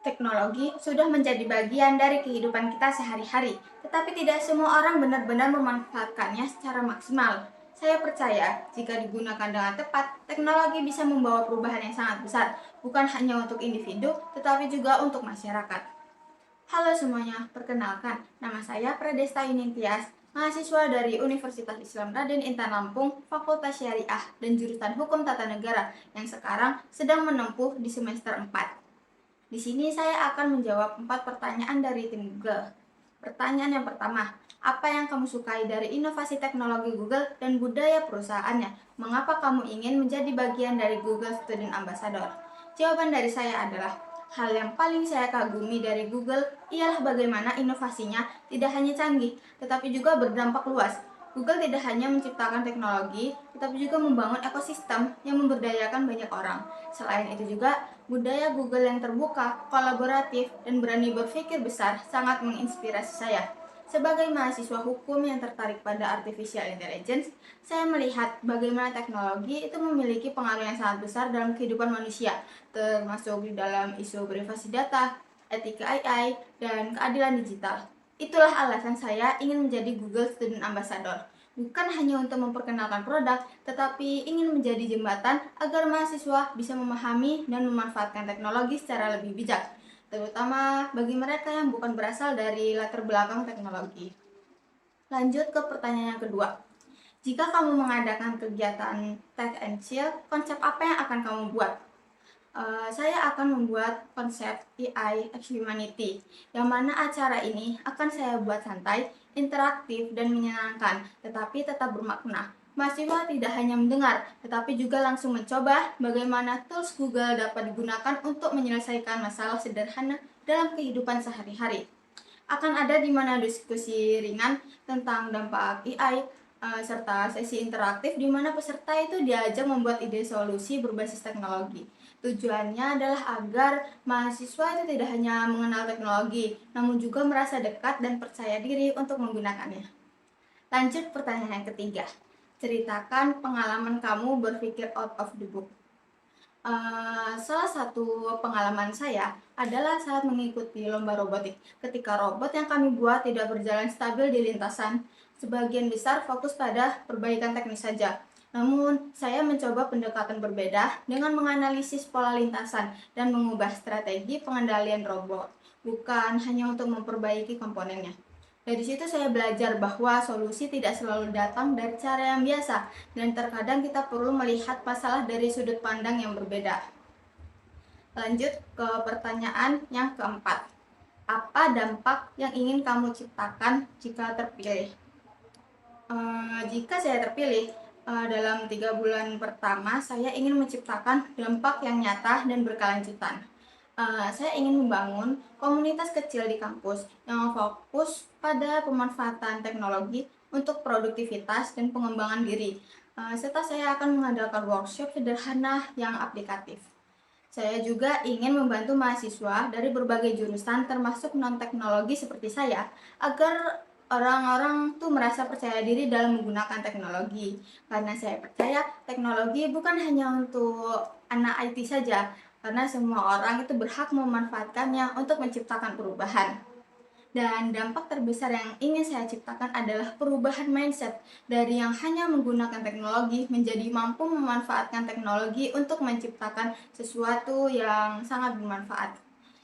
Teknologi sudah menjadi bagian dari kehidupan kita sehari-hari, tetapi tidak semua orang benar-benar memanfaatkannya secara maksimal. Saya percaya, jika digunakan dengan tepat, teknologi bisa membawa perubahan yang sangat besar, bukan hanya untuk individu, tetapi juga untuk masyarakat. Halo semuanya, perkenalkan, nama saya Pradesta Yunintias, mahasiswa dari Universitas Islam Raden Intan Lampung, Fakultas Syariah, dan jurusan Hukum Tata Negara, yang sekarang sedang menempuh di semester 4. Di sini saya akan menjawab 4 pertanyaan dari tim Google. Pertanyaan yang pertama, apa yang kamu sukai dari inovasi teknologi Google dan budaya perusahaannya? Mengapa kamu ingin menjadi bagian dari Google Student Ambassador? Jawaban dari saya adalah, hal yang paling saya kagumi dari Google ialah bagaimana inovasinya tidak hanya canggih, tetapi juga berdampak luas. Google tidak hanya menciptakan teknologi, tetapi juga membangun ekosistem yang memberdayakan banyak orang. Selain itu juga, budaya Google yang terbuka, kolaboratif, dan berani berpikir besar sangat menginspirasi saya. Sebagai mahasiswa hukum yang tertarik pada artificial intelligence, saya melihat bagaimana teknologi itu memiliki pengaruh yang sangat besar dalam kehidupan manusia, termasuk di dalam isu privasi data, etika AI, dan keadilan digital. Itulah alasan saya ingin menjadi Google Student Ambassador. Bukan hanya untuk memperkenalkan produk, tetapi ingin menjadi jembatan agar mahasiswa bisa memahami dan memanfaatkan teknologi secara lebih bijak, terutama bagi mereka yang bukan berasal dari latar belakang teknologi. Lanjut ke pertanyaan yang kedua. Jika kamu mengadakan kegiatan Tech and Chill, konsep apa yang akan kamu buat? Saya akan membuat konsep AI X Humanity, yang mana acara ini akan saya buat santai, interaktif, dan menyenangkan, tetapi tetap bermakna. Mahasiswa tidak hanya mendengar, tetapi juga langsung mencoba bagaimana tools Google dapat digunakan untuk menyelesaikan masalah sederhana dalam kehidupan sehari-hari. Akan ada di mana diskusi ringan tentang dampak AI, serta sesi interaktif di mana peserta itu diajak membuat ide solusi berbasis teknologi. Tujuannya adalah agar mahasiswa itu tidak hanya mengenal teknologi, namun juga merasa dekat dan percaya diri untuk menggunakannya. Lanjut pertanyaan yang ketiga. Ceritakan pengalaman kamu berpikir out of the book. Salah satu pengalaman saya adalah saat mengikuti lomba robotik. Ketika robot yang kami buat tidak berjalan stabil di lintasan, sebagian besar fokus pada perbaikan teknis saja. Namun, saya mencoba pendekatan berbeda dengan menganalisis pola lintasan dan mengubah strategi pengendalian robot, bukan hanya untuk memperbaiki komponennya. Dari situ saya belajar bahwa solusi tidak selalu datang dari cara yang biasa, dan terkadang kita perlu melihat masalah dari sudut pandang yang berbeda. Lanjut ke pertanyaan yang keempat. Apa dampak yang ingin kamu ciptakan jika terpilih? Jika saya terpilih, dalam 3 bulan pertama saya ingin menciptakan dampak yang nyata dan berkelanjutan. Saya ingin membangun komunitas kecil di kampus yang fokus pada pemanfaatan teknologi untuk produktivitas dan pengembangan diri, serta saya akan mengadakan workshop sederhana yang aplikatif. Saya juga ingin membantu mahasiswa dari berbagai jurusan termasuk non-teknologi seperti saya agar orang-orang tuh merasa percaya diri dalam menggunakan teknologi. Karena saya percaya teknologi bukan hanya untuk anak IT saja, karena semua orang itu berhak memanfaatkannya untuk menciptakan perubahan. Dan dampak terbesar yang ingin saya ciptakan adalah perubahan mindset dari yang hanya menggunakan teknologi menjadi mampu memanfaatkan teknologi untuk menciptakan sesuatu yang sangat bermanfaat.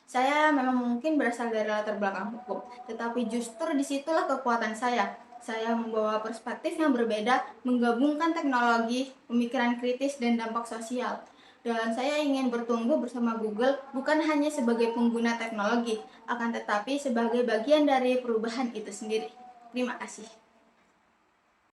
Saya memang mungkin berasal dari latar belakang hukum, tetapi justru disitulah kekuatan saya. Saya membawa perspektif yang berbeda, menggabungkan teknologi, pemikiran kritis, dan dampak sosial. Dan saya ingin bertumbuh bersama Google bukan hanya sebagai pengguna teknologi, akan tetapi sebagai bagian dari perubahan itu sendiri. Terima kasih.